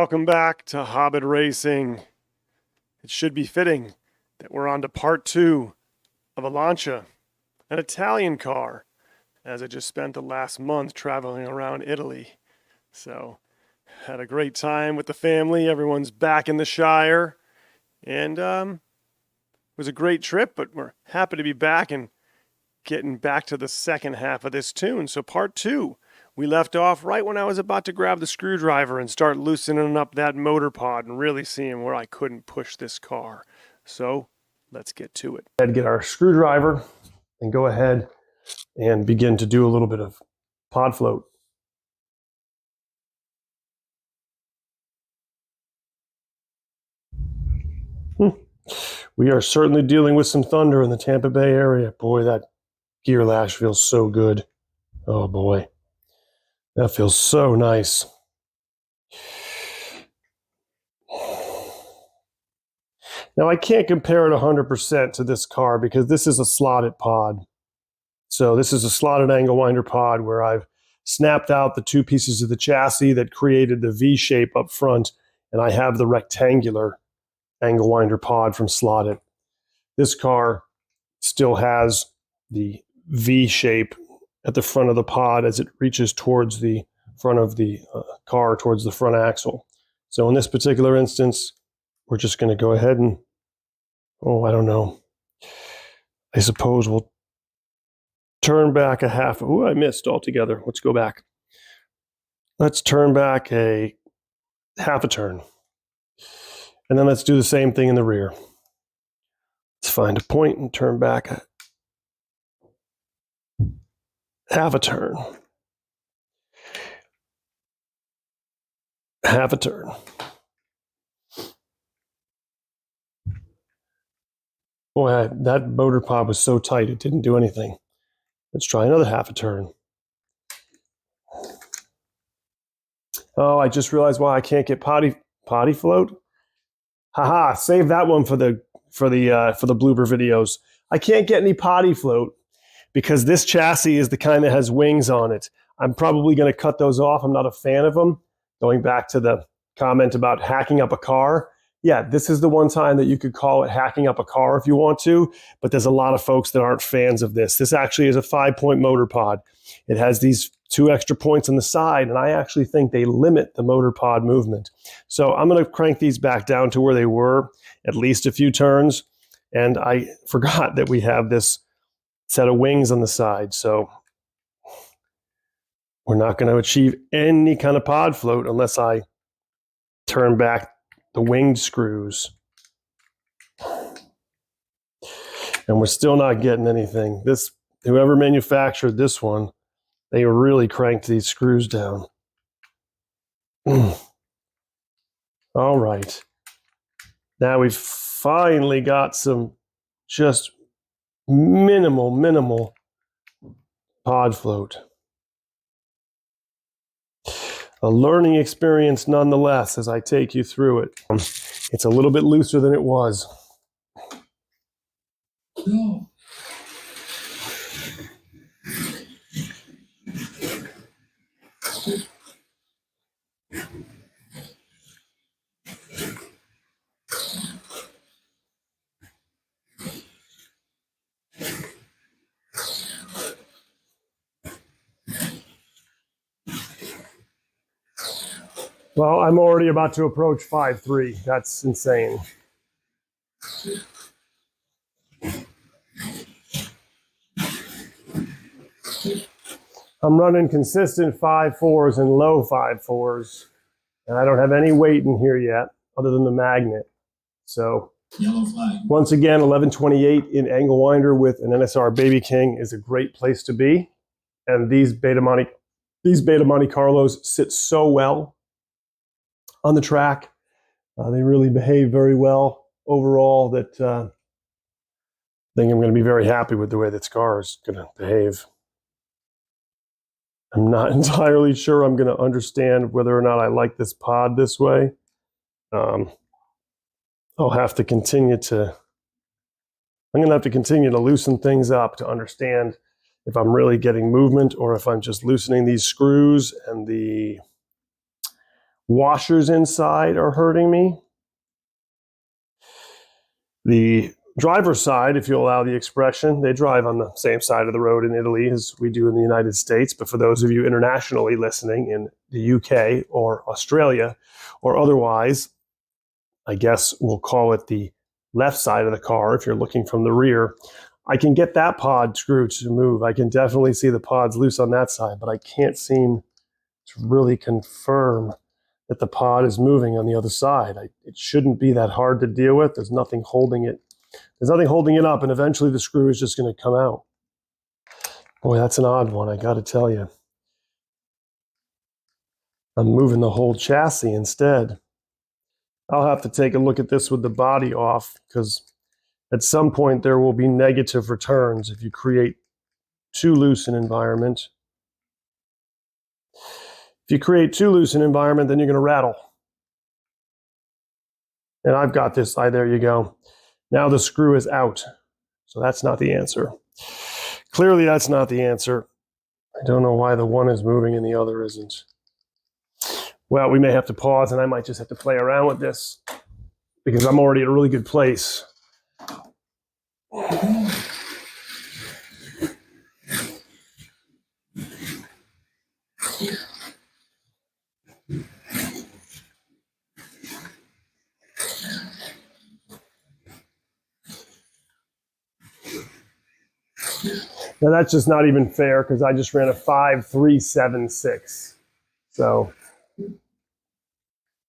welcome back to Hobbit Racing. It should be fitting that we're on to part 2 of a Lancia, an Italian car, as I just spent the last month traveling around Italy. So, had a great time with the family. Everyone's back in the Shire, and it was a great trip, but we're happy to be back and getting back to the second half of this tune. So part 2. We left off right when I was about to grab the screwdriver and start loosening up that motor pod and really seeing where I couldn't push this car. So let's get to it. Get our screwdriver and go ahead and begin to do a little bit of pod float. We are certainly dealing with some thunder in the Tampa Bay area. Boy, that gear lash feels so good. Oh boy. That feels so nice. Now, I can't compare it 100% to this car because this is a slotted pod. So this is a slotted angle winder pod where I've snapped out the two pieces of the chassis that created the V shape up front, and I have the rectangular angle winder pod from slotted. This car still has the V shape at the front of the pod as it reaches towards the front of the car, towards the front axle. So in this particular instance, we're just going to go ahead and, I don't know. I suppose we'll turn back a half. I missed altogether. Let's go back. Let's turn back a half a turn. And then let's do the same thing in the rear. Let's find a point and turn back a half a turn. Half a turn. Boy, that motor pod was so tight, it didn't do anything. Let's try another half a turn. Oh, I just realized why I can't get potty float. Haha, save that one for the blooper videos. I can't get any potty float because this chassis is the kind that has wings on it. I'm probably going to cut those off. I'm not a fan of them. Going back to the comment about hacking up a car. Yeah, this is the one time that you could call it hacking up a car if you want to, but there's a lot of folks that aren't fans of this. This actually is a 5-point motor pod. It has these 2 extra points on the side, and I actually think they limit the motor pod movement. So I'm going to crank these back down to where they were, at least a few turns, and I forgot that we have this set of wings on the side, so we're not going to achieve any kind of pod float unless I turn back the winged screws. And we're still not getting anything. Whoever manufactured this one, they really cranked these screws down. All right. Now we've finally got some just minimal pod float. A learning experience nonetheless as I take you through it. It's a little bit looser than it was. Well, I'm already about to approach 5.3. That's insane. I'm running consistent 5.4s and low 5.4s, and I don't have any weight in here yet other than the magnet. So once again, 1128 in angle winder with an NSR Baby King is a great place to be. And these Beta Monte Carlos sit so well on the track. They really behave very well overall. That I think I'm going to be very happy with the way this car is going to behave. I'm not entirely sure I'm going to understand whether or not I like this pod this way. I'll have to continue to. I'm going to have to continue to loosen things up to understand if I'm really getting movement or if I'm just loosening these screws and the washers inside are hurting me. The driver's side, if you allow the expression, they drive on the same side of the road in Italy as we do in the United States. But for those of you internationally listening in the UK or Australia or otherwise, I guess we'll call it the left side of the car if you're looking from the rear. I can get that pod screw to move. I can definitely see the pods loose on that side, but I can't seem to really confirm that the pod is moving on the other side. It shouldn't be that hard to deal with. There's nothing holding it. There's nothing holding it up, and eventually the screw is just going to come out. Boy, that's an odd one, I got to tell you. I'm moving the whole chassis instead. I'll have to take a look at this with the body off, because at some point there will be negative returns if you create too loose an environment. If you create too loose an environment, then you're going to rattle. And I've got this. There you go. Now the screw is out. So that's not the answer. Clearly, that's not the answer. I don't know why the one is moving and the other isn't. Well, we may have to pause, and I might just have to play around with this because I'm already at a really good place. Now that's just not even fair because I just ran a 5.376. So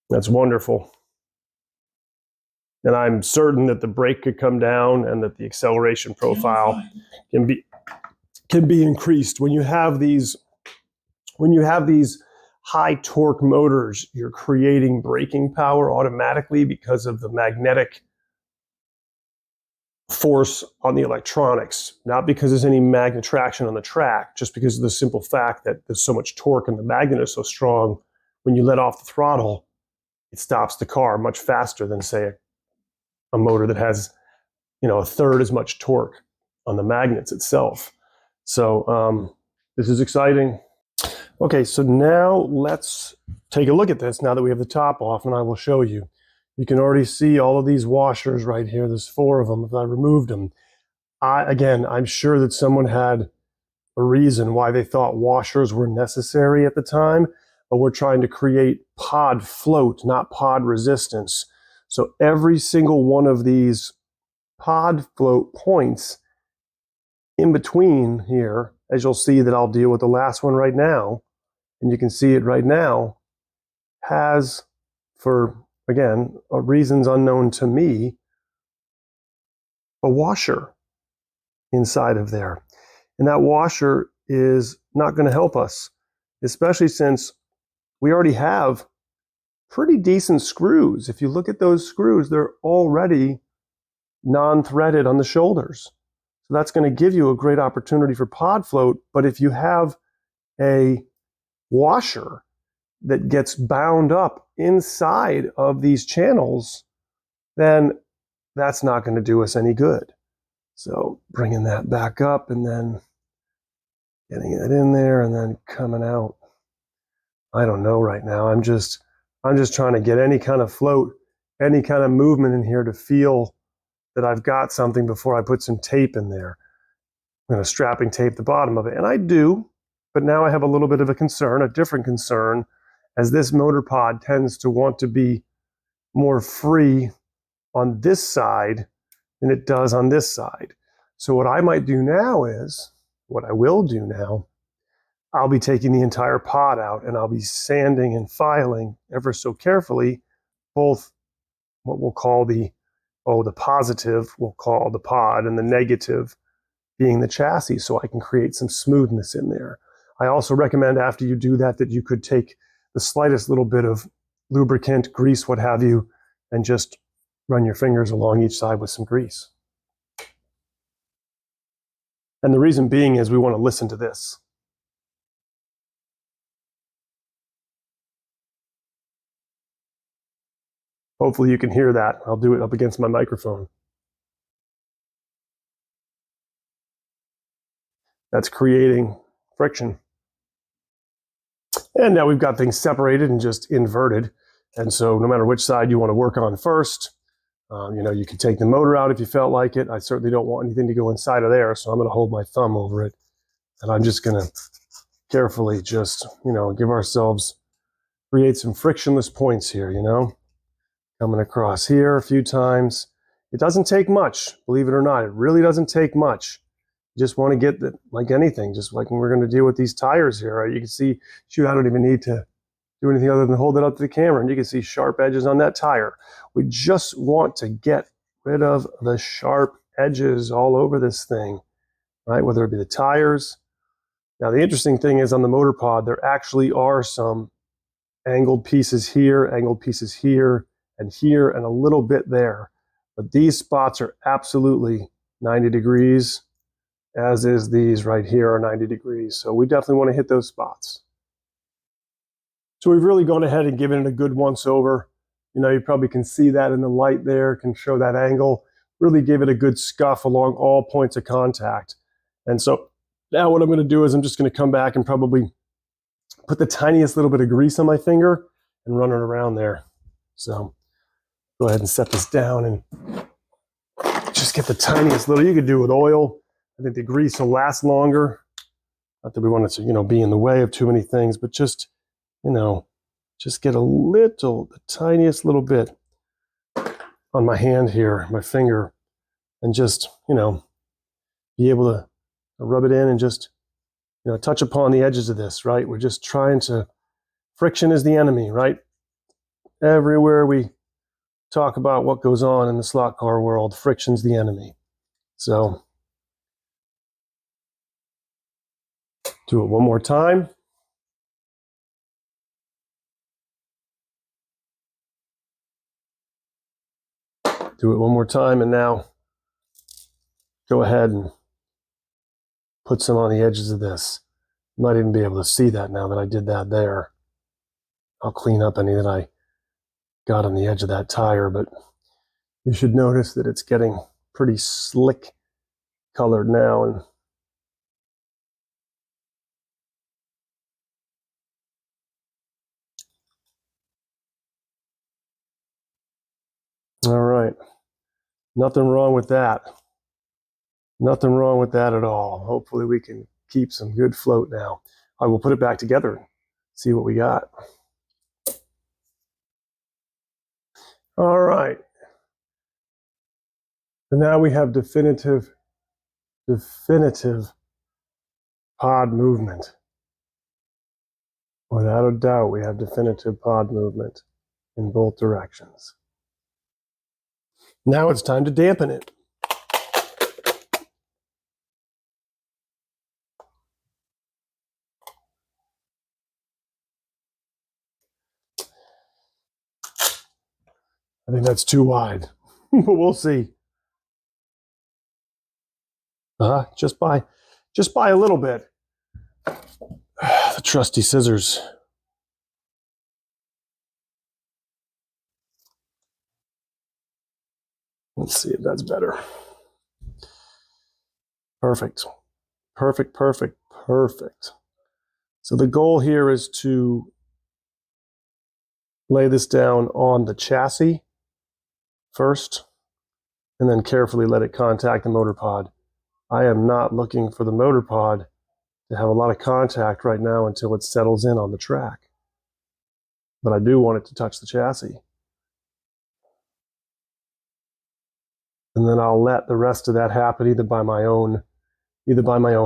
that's wonderful. And I'm certain that the brake could come down and that the acceleration profile can be increased. When you have these high torque motors, you're creating braking power automatically because of the magnetic force on the electronics, not because there's any magnet traction on the track, just because of the simple fact that there's so much torque and the magnet is so strong. When you let off the throttle, it stops the car much faster than, say, a motor that has, a third as much torque on the magnets itself. So this is exciting. Okay, so now let's take a look at this now that we have the top off, and I will show you. You can already see all of these washers right here. There's 4 of them if I removed them. I'm sure that someone had a reason why they thought washers were necessary at the time, but we're trying to create pod float, not pod resistance. So every single one of these pod float points in between here, as you'll see that I'll deal with the last one right now, and you can see it right now, has, for, again, reasons unknown to me, a washer inside of there. And that washer is not going to help us, especially since we already have pretty decent screws. If you look at those screws, they're already non-threaded on the shoulders. So that's going to give you a great opportunity for pod float. But if you have a washer that gets bound up inside of these channels, then that's not going to do us any good. So bringing that back up and then getting it in there and then coming out. I don't know right now. I'm just trying to get any kind of float, any kind of movement in here to feel that I've got something before I put some tape in there. I'm going to strapping tape the bottom of it. And I do, but now I have a little bit of a concern, a different concern, as this motor pod tends to want to be more free on this side than it does on this side. So what I might do now is, what I will do now, I'll be taking the entire pod out and I'll be sanding and filing ever so carefully, both what we'll call the positive, we'll call the pod, and the negative being the chassis, so I can create some smoothness in there. I also recommend after you do that you could take the slightest little bit of lubricant, grease, what have you, and just run your fingers along each side with some grease. And the reason being is we want to listen to this. Hopefully you can hear that. I'll do it up against my microphone. That's creating friction. And now we've got things separated and just inverted. And so no matter which side you want to work on first, you could take the motor out if you felt like it. I certainly don't want anything to go inside of there, so I'm going to hold my thumb over it. And I'm just going to carefully just, give ourselves, create some frictionless points here, coming across here a few times. It doesn't take much, believe it or not. It really doesn't take much. You just want to get that, like anything, just like when we're going to deal with these tires here, right? You can see, shoot, I don't even need to do anything other than hold it up to the camera, and you can see sharp edges on that tire. We just want to get rid of the sharp edges all over this thing, right? Whether it be the tires. Now, the interesting thing is on the motor pod, there actually are some angled pieces here, and a little bit there. But these spots are absolutely 90 degrees, as is these right here are 90 degrees. So we definitely want to hit those spots. So we've really gone ahead and given it a good once over. You probably can see that in the light there, can show that angle. Really give it a good scuff along all points of contact. And so now what I'm going to do is I'm just going to come back and probably put the tiniest little bit of grease on my finger and run it around there. So go ahead and set this down and just get the tiniest little. You could do with oil. I think the grease will last longer. Not that we want it to, be in the way of too many things, but just, just get the tiniest little bit on my hand here, my finger, and just, be able to rub it in and just, touch upon the edges of this, right? We're just trying to, friction is the enemy, right? Everywhere we talk about what goes on in the slot car world, friction's the enemy. So do it one more time. Do it one more time, and now go ahead and put some on the edges of this. You might even be able to see that now that I did that there. I'll clean up any that I got on the edge of that tire, but you should notice that it's getting pretty slick colored now. And all right, nothing wrong with that. Nothing wrong with that at all. Hopefully we can keep some good float now. I will put it back together and see what we got. All right. And now we have definitive pod movement. Without a doubt, we have definitive pod movement in both directions. Now it's time to dampen it. I think that's too wide, but we'll see. Just by a little bit. The trusty scissors. Let's see if that's better. Perfect. Perfect, perfect, perfect. So the goal here is to lay this down on the chassis first, and then carefully let it contact the motor pod. I am not looking for the motor pod to have a lot of contact right now until it settles in on the track. But I do want it to touch the chassis. And then I'll let the rest of that happen either by my own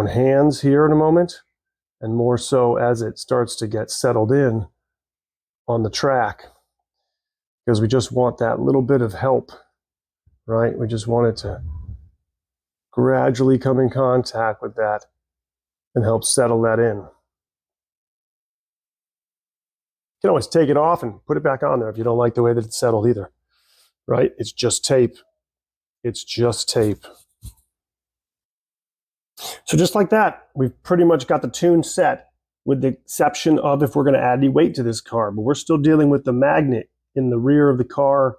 hands here in a moment, and more so as it starts to get settled in on the track, because we just want that little bit of help, right? We just want it to gradually come in contact with that and help settle that in. You can always take it off and put it back on there if you don't like the way that it's settled either, right? It's just tape. It's just tape. So just like that, we've pretty much got the tune set, with the exception of if we're going to add any weight to this car. But we're still dealing with the magnet in the rear of the car,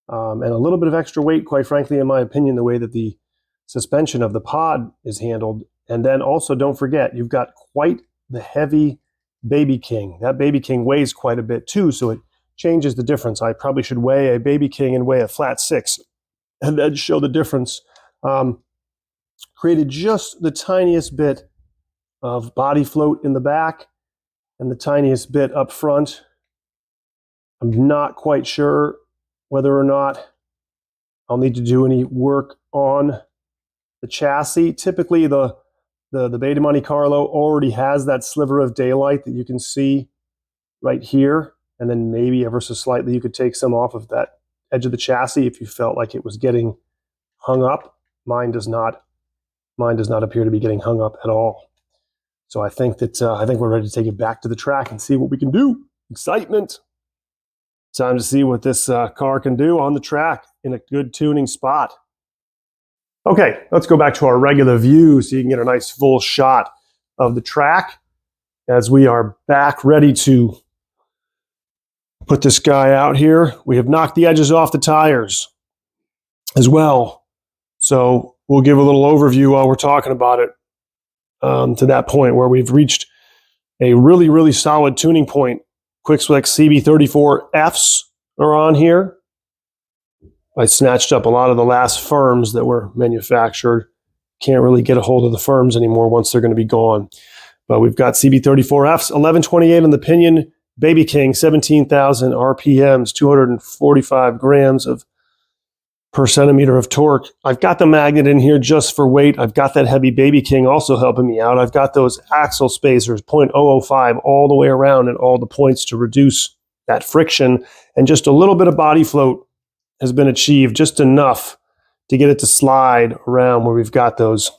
and a little bit of extra weight, quite frankly, in my opinion, the way that the suspension of the pod is handled. And then also, don't forget, you've got quite the heavy Baby King. That Baby King weighs quite a bit too, so it changes the difference. I probably should weigh a Baby King and weigh a flat 6, and then show the difference. Created just the tiniest bit of body float in the back and the tiniest bit up front. I'm not quite sure whether or not I'll need to do any work on the chassis. Typically, the Beta Montecarlo already has that sliver of daylight that you can see right here, and then maybe ever so slightly you could take some off of that edge of the chassis if you felt like it was getting hung up. Mine does not. Mine does not appear to be getting hung up at all. So I think we're ready to take it back to the track and see what we can do. Excitement. Time to see what this car can do on the track in a good tuning spot. Okay, let's go back to our regular view so you can get a nice full shot of the track as we are back ready to put this guy out here. We have knocked the edges off the tires as well. So we'll give a little overview while we're talking about it to that point where we've reached a really, really solid tuning point. Quick-Select CB34Fs are on here. I snatched up a lot of the last firms that were manufactured. Can't really get a hold of the firms anymore once they're going to be gone. But we've got CB34Fs, 1128 on the pinion, Baby King, 17,000 RPMs, 245 grams per centimeter of torque. I've got the magnet in here just for weight. I've got that heavy Baby King also helping me out. I've got those axle spacers, 0.005 all the way around at all the points to reduce that friction. And just a little bit of body float has been achieved, just enough to get it to slide around where we've got those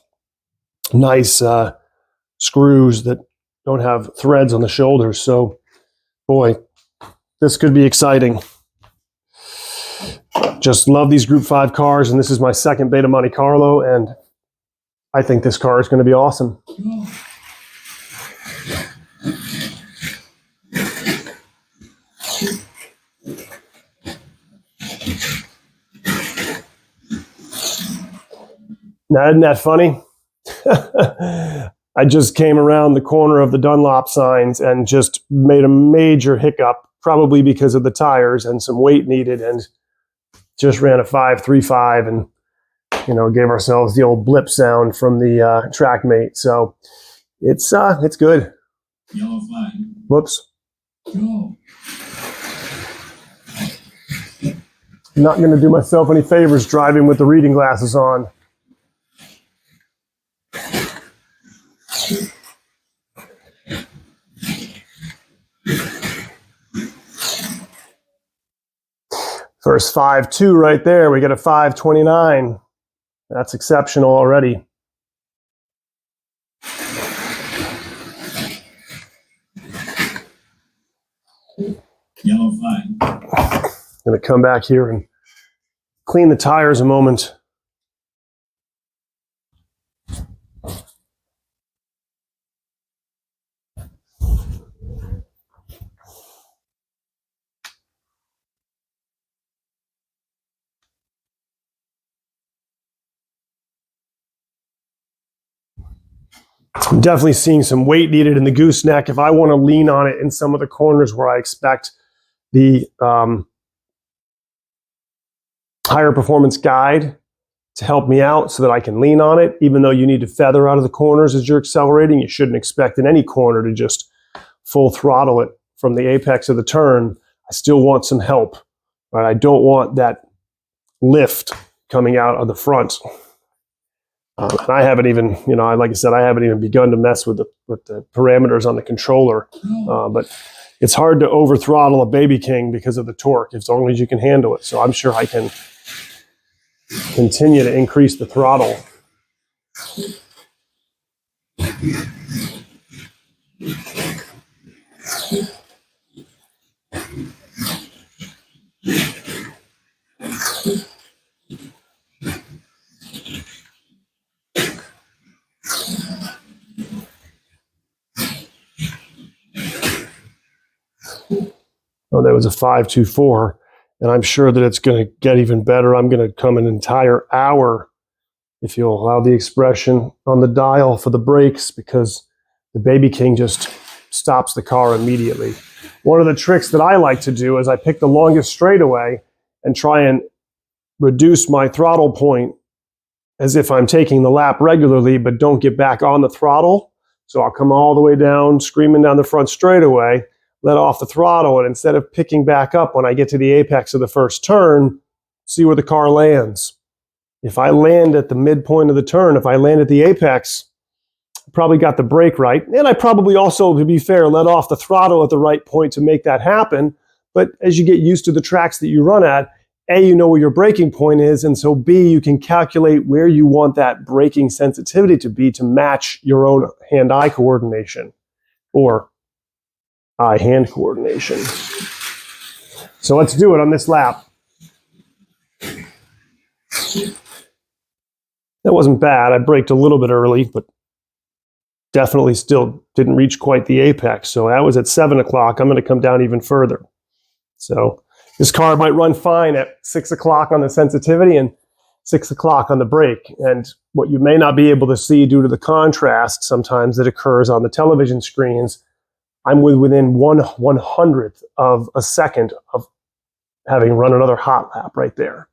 nice screws that don't have threads on the shoulders. So, boy, this could be exciting. Just love these Group 5 cars, and this is my second Beta Montecarlo, and I think this car is going to be awesome. Now, isn't that funny? I just came around the corner of the Dunlop signs and just made a major hiccup, probably because of the tires and some weight needed, and just ran a 5.35 and, gave ourselves the old blip sound from the TrackMate. So it's good. Yellow flag. Whoops. Go. Not going to do myself any favors driving with the reading glasses on. First 5.2 right there. We got a 5.29. That's exceptional already. Yellow flag. Going to come back here and clean the tires a moment. I'm definitely seeing some weight needed in the gooseneck. If I want to lean on it in some of the corners where I expect the higher performance guide to help me out so that I can lean on it, even though you need to feather out of the corners as you're accelerating, you shouldn't expect in any corner to just full throttle it from the apex of the turn. I still want some help, right? I don't want that lift coming out of the front. And I haven't even, like I said, I haven't even begun to mess with the parameters on the controller. But it's hard to over throttle a Baby King because of the torque, as long as you can handle it. So I'm sure I can continue to increase the throttle. Oh, that was a 5.24, and I'm sure that it's going to get even better. I'm going to come an entire hour, if you'll allow the expression, on the dial for the brakes, because the Baby King just stops the car immediately. One of the tricks that I like to do is I pick the longest straightaway and try and reduce my throttle point as if I'm taking the lap regularly, but don't get back on the throttle. So I'll come all the way down, screaming down the front straightaway, let off the throttle, and instead of picking back up when I get to the apex of the first turn, see where the car lands. If I land at the midpoint of the turn, if I land at the apex, I probably got the brake right. And I probably also, to be fair, let off the throttle at the right point to make that happen. But as you get used to the tracks that you run at, A, you know where your braking point is, and so B, you can calculate where you want that braking sensitivity to be to match your own hand-eye coordination or eye-hand coordination. So let's do it on this lap. That wasn't bad. I braked a little bit early, but definitely still didn't reach quite the apex. So that was at 7 o'clock. I'm going to come down even further. So this car might run fine at 6 o'clock on the sensitivity and 6 o'clock on the brake. And what you may not be able to see due to the contrast sometimes that occurs on the television screens, I'm within 1/100th of a second of having run another hot lap right there.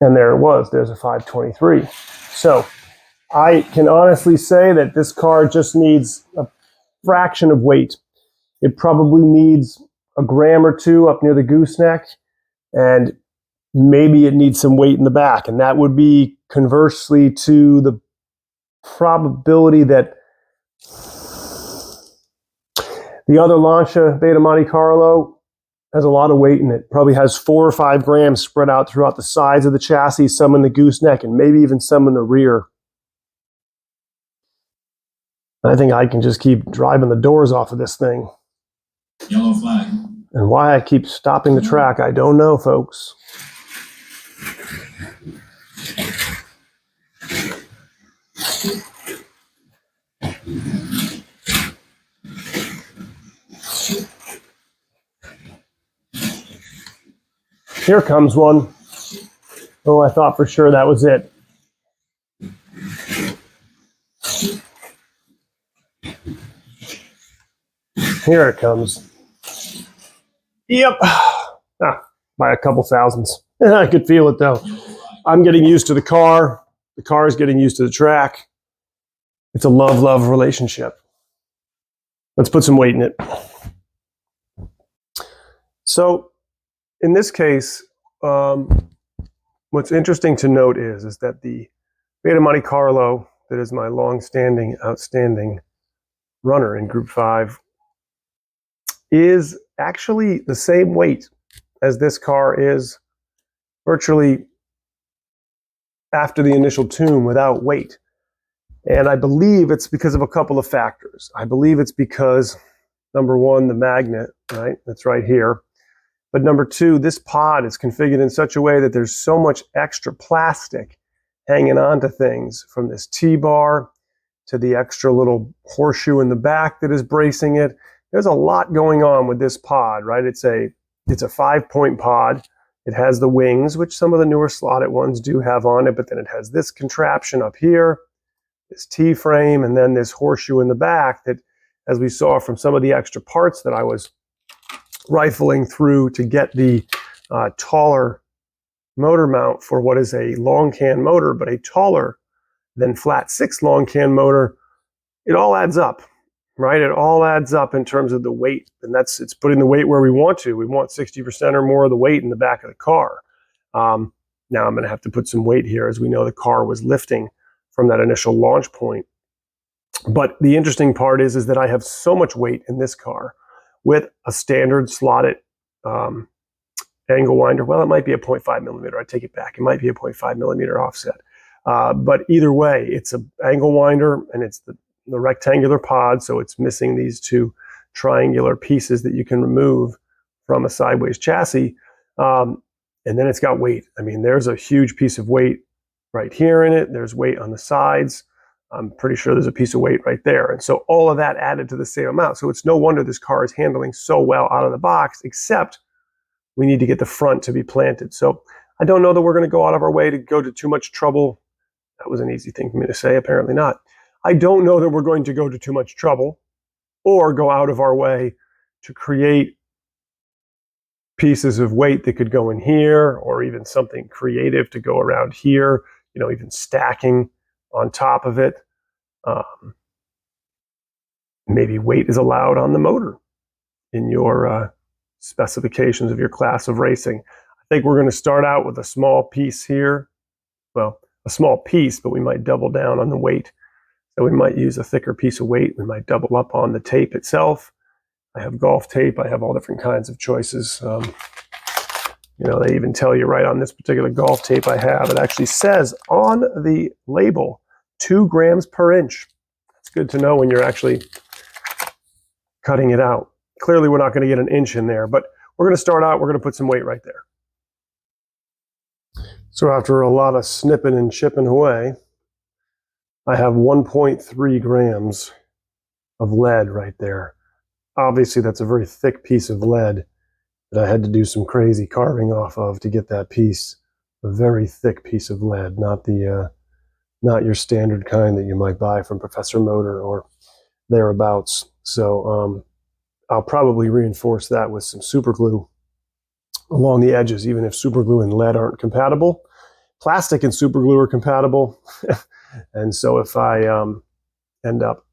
And there it was. There's a 523. So I can honestly say that this car just needs a fraction of weight. It probably needs a gram or two up near the gooseneck, and maybe it needs some weight in the back. And that would be conversely to the probability that the other Lancia Beta Montecarlo has a lot of weight in it. Probably has 4 or 5 grams spread out throughout the sides of the chassis, some in the gooseneck, and maybe even some in the rear. I think I can just keep driving the doors off of this thing. Yellow flag. And why I keep stopping the track, I don't know, folks. Here comes one. Oh, I thought for sure that was it. Here it comes. Yep. By a couple thousands. I could feel it though. I'm getting used to the car. The car is getting used to the track. It's a love-love relationship. Let's put some weight in it. So, in this case, what's interesting to note is that the Beta Montecarlo, that is my long-standing, outstanding runner in Group 5, is actually the same weight as this car is virtually after the initial tune without weight. And I believe it's because of a couple of factors. I believe it's because, number one, the magnet, right? That's right here. But number two, this pod is configured in such a way that there's so much extra plastic hanging on to things, from this T-bar to the extra little horseshoe in the back that is bracing it. There's a lot going on with this pod, right? It's a 5-point pod. It has the wings, which some of the newer slotted ones do have on it, but then it has this contraption up here, this T-frame, and then this horseshoe in the back that, as we saw from some of the extra parts that I was rifling through to get the taller motor mount for what is a long can motor, but a taller than flat 6 long can motor, it all adds up, right? It all adds up in terms of the weight, and it's putting the weight where we want to. We want 60% or more of the weight in the back of the car. Now I'm going to have to put some weight here, as we know the car was lifting from that initial launch point. But the interesting part is that I have so much weight in this car with a standard slotted angle winder. Well, it might be a 0.5 millimeter. I take it back. It might be a 0.5 millimeter offset. But either way, it's an angle winder, and it's the rectangular pod, so it's missing these 2 triangular pieces that you can remove from a sideways chassis. And then it's got weight. I mean, there's a huge piece of weight right here in it. There's weight on the sides. I'm pretty sure there's a piece of weight right there. And so all of that added to the same amount. So it's no wonder this car is handling so well out of the box, except we need to get the front to be planted. So I don't know that we're going to go out of our way to go to too much trouble. That was an easy thing for me to say, apparently not. I don't know that we're going to go to too much trouble or go out of our way to create pieces of weight that could go in here, or even something creative to go around here, even stacking on top of it. Maybe weight is allowed on the motor in your specifications of your class of racing. I think we're going to start out with a small piece here. Well, a small piece, but we might double down on the weight. So we might use a thicker piece of weight. We might double up on the tape itself. I have golf tape. I have all different kinds of choices. They even tell you right on this particular golf tape I have, it actually says on the label, 2 grams per inch. It's good to know when you're actually cutting it out. Clearly, we're not going to get an inch in there, but we're going to start out, we're going to put some weight right there. So after a lot of snipping and chipping away, I have 1.3 grams of lead right there. Obviously, that's a very thick piece of lead that I had to do some crazy carving off of to get that piece. A very thick piece of lead, not your standard kind that you might buy from Professor Motor or thereabouts. So I'll probably reinforce that with some super glue along the edges, even if super glue and lead aren't compatible. Plastic and super glue are compatible. And so if I end up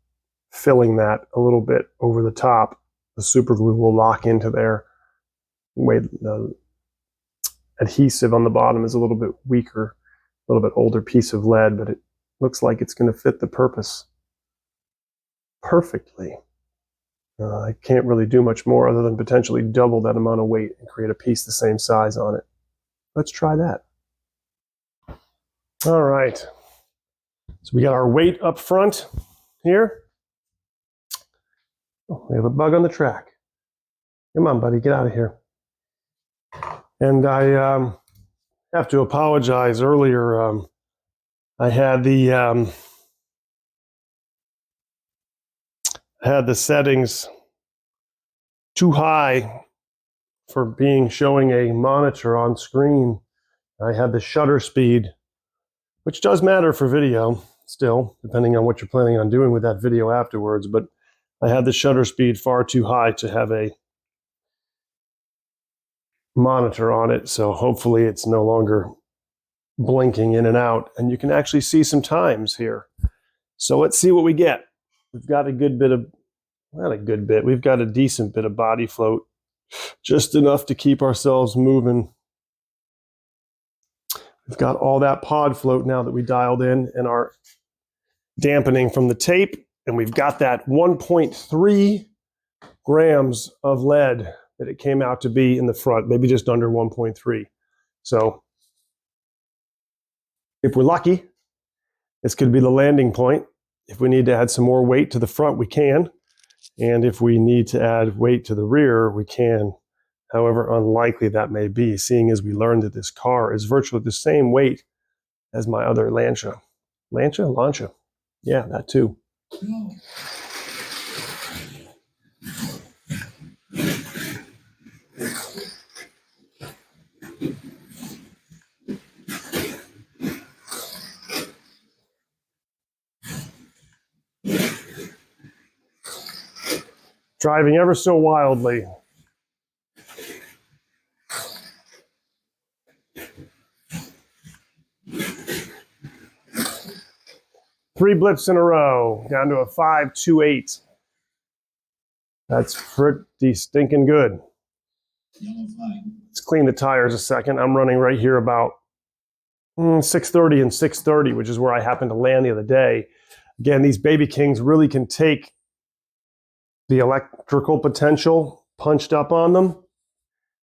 filling that a little bit over the top, the super glue will lock into there. The adhesive on the bottom is a little bit weaker, a little bit older piece of lead, but it looks like it's going to fit the purpose perfectly. I can't really do much more other than potentially double that amount of weight and create a piece the same size on it. Let's try that. All right. So we got our weight up front here. Oh, we have a bug on the track. Come on, buddy, get out of here. And I have to apologize. Earlier, I had the settings too high for showing a monitor on screen. I had the shutter speed, which does matter for video still, depending on what you're planning on doing with that video afterwards. But I had the shutter speed far too high to have a monitor on it. So hopefully it's no longer blinking in and out, and you can actually see some times here. So let's see what we get. We've got a good bit of, not a good bit, we've got a decent bit of body float, just enough to keep ourselves moving. We've got all that pod float now that we dialed in and our dampening from the tape, and we've got that 1.3 grams of lead that it came out to be in the front, maybe just under 1.3. So if we're lucky, this could be the landing point. If we need to add some more weight to the front, we can. And if we need to add weight to the rear, we can. However unlikely that may be, seeing as we learned that this car is virtually the same weight as my other Lancia. Lancia. Yeah, that too. Driving ever so wildly. Three blips in a row, down to a 5.28. That's pretty stinking good. Yellow flag. Let's clean the tires a second. I'm running right here about 630 and 630, which is where I happened to land the other day. Again, these Baby Kings really can take the electrical potential punched up on them.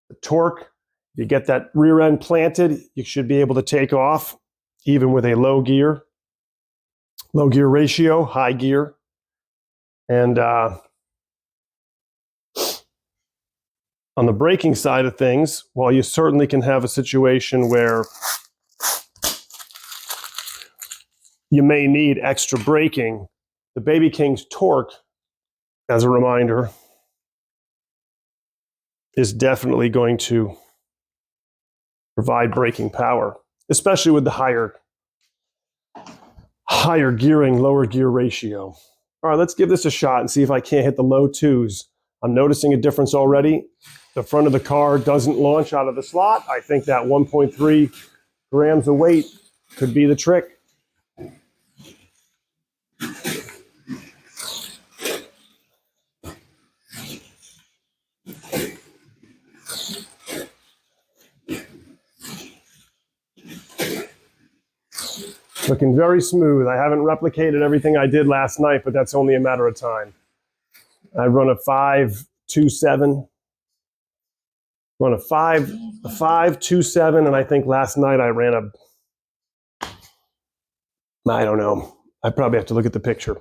The torque, you get that rear end planted, you should be able to take off even with a low gear ratio, high gear. And on the braking side of things, while you certainly can have a situation where you may need extra braking. The Baby King's torque, as a reminder, is definitely going to provide braking power, especially with the higher gearing, lower gear ratio. All right, let's give this a shot and see if I can't hit the low twos. I'm noticing a difference already. The front of the car doesn't launch out of the slot. I think that 1.3 grams of weight could be the trick. Looking very smooth. I haven't replicated everything I did last night, but that's only a matter of time. I run a 5.27. Run a 5.27, and I think last night I ran I don't know. I probably have to look at the picture.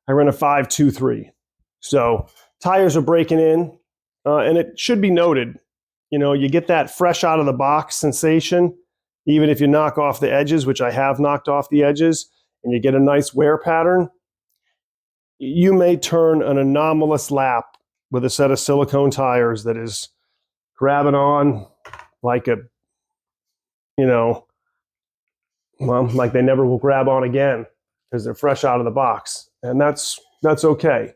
I ran a 5.23. So tires are breaking in, and it should be noted, you get that fresh out of the box sensation, even if you knock off the edges, which I have knocked off the edges, and you get a nice wear pattern. You may turn an anomalous lap with a set of silicone tires that is grabbing on like like they never will grab on again because they're fresh out of the box. And that's okay.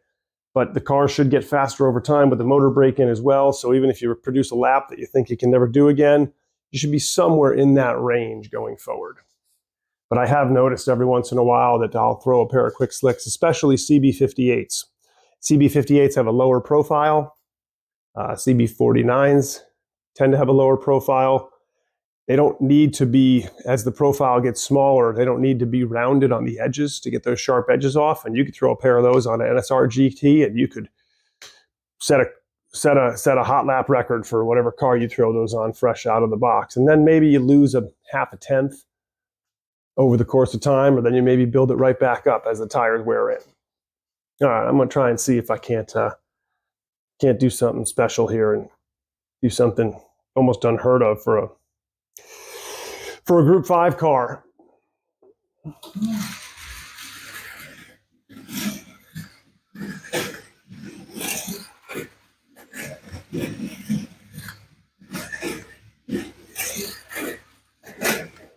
But the car should get faster over time with the motor brake in as well. So even if you produce a lap that you think you can never do again, you should be somewhere in that range going forward. But I have noticed every once in a while that I'll throw a pair of quick slicks, especially CB58s. CB58s have a lower profile. CB49s tend to have a lower profile. They don't need to be, as the profile gets smaller, they don't need to be rounded on the edges to get those sharp edges off. And you could throw a pair of those on an NSR GT and you could set a hot lap record for whatever car you throw those on fresh out of the box. And then maybe you lose a half a tenth over the course of time, or then you maybe build it right back up as the tires wear in. All right, I'm going to try and see if I can't do something special here and do something almost unheard of for a Group 5 car.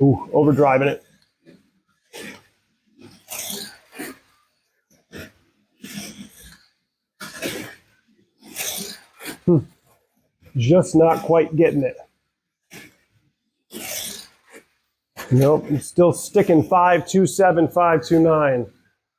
Ooh, overdriving it. Just not quite getting it. Nope, I'm still sticking 5.27, 5.29.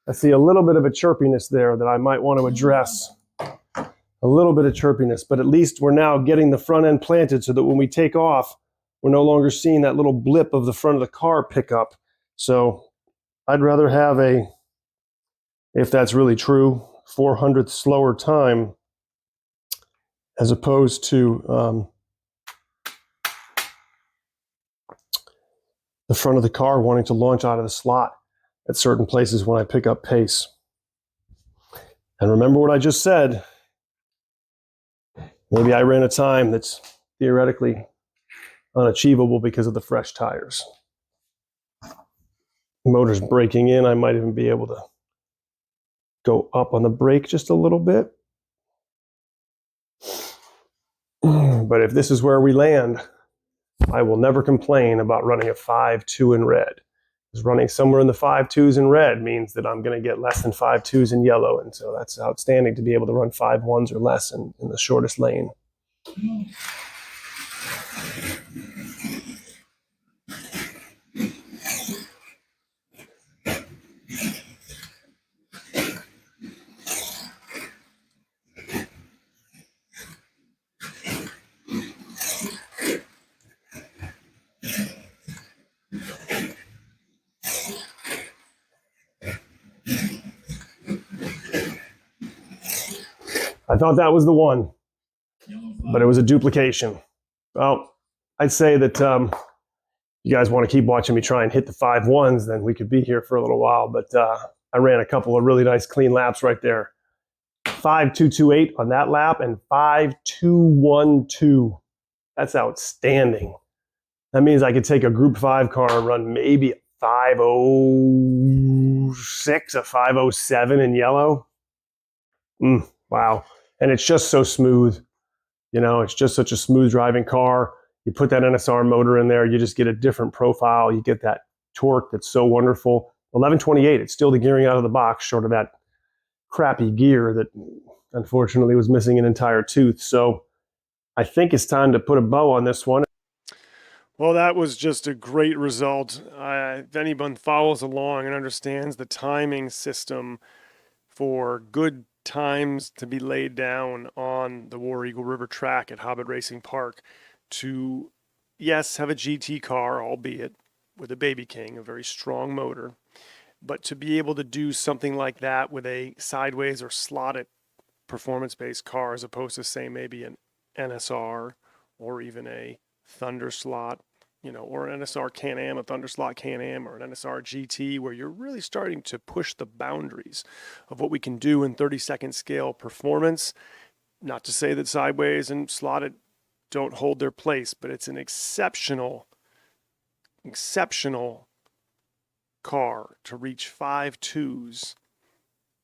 I see a little bit of a chirpiness there that I might want to address. A little bit of chirpiness, but at least we're now getting the front end planted so that when we take off, we're no longer seeing that little blip of the front of the car pick up. So I'd rather have if that's really true, 400th slower time as opposed to the front of the car wanting to launch out of the slot at certain places when I pick up pace. And remember what I just said. Maybe I ran a time that's theoretically unachievable because of the fresh tires. The motor's braking in. I might even be able to go up on the brake just a little bit. But if this is where we land, I will never complain about running a 5.2 in red. Because running somewhere in the 5.2s in red means that I'm going to get less than 5.2s in yellow. And so that's outstanding to be able to run 5.1s or less in the shortest lane. I thought that was the one, but it was a duplication. Well, I'd say that you guys want to keep watching me try and hit the 5.1s, then we could be here for a little while. But I ran a couple of really nice clean laps right there. 5.228 on that lap and 5.212. That's outstanding. That means I could take a Group 5 car and run maybe 506, a 507 in yellow. Wow. And it's just so smooth. You know, it's just such a smooth driving car. You put that NSR motor in there, you just get a different profile. You get that torque that's so wonderful. 1128, it's still the gearing out of the box, short of that crappy gear that unfortunately was missing an entire tooth. So I think it's time to put a bow on this one. Well, that was just a great result. If anyone follows along and understands the timing system for good times to be laid down on the War Eagle River track at Hobbit Racing Park to, yes, have a GT car, albeit with a Baby King, a very strong motor, but to be able to do something like that with a sideways or slotted performance-based car as opposed to, say, maybe an NSR or even a Thunder slot, or an NSR Can-Am, a Thunder slot Can-Am, or an NSR GT, where you're really starting to push the boundaries of what we can do in 30-second scale performance. Not to say that sideways and slotted don't hold their place, but it's an exceptional car to reach 5.2s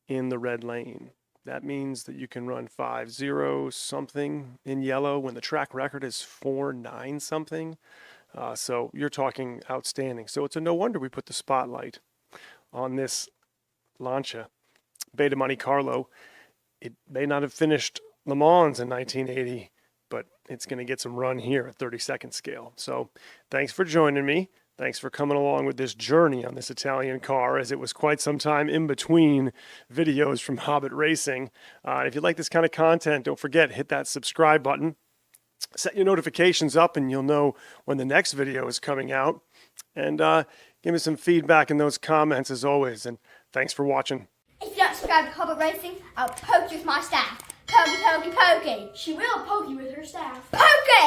in the red lane. That means that you can run 5.0 something in yellow when the track record is 4.9 something. So you're talking outstanding. So it's a no wonder we put the spotlight on this Lancia Beta Montecarlo. It may not have finished Le Mans in 1980, but it's going to get some run here at 30-second scale. So thanks for joining me. Thanks for coming along with this journey on this Italian car, as it was quite some time in between videos from Hobbit Racing. If you like this kind of content, don't forget, hit that subscribe button. Set your notifications up and you'll know when the next video is coming out. And give me some feedback in those comments as always. And thanks for watching. If you don't subscribe to Hobbit Racing, I'll poke you with my staff. Pokey, pokey, pokey. She will poke you with her staff. Pokey!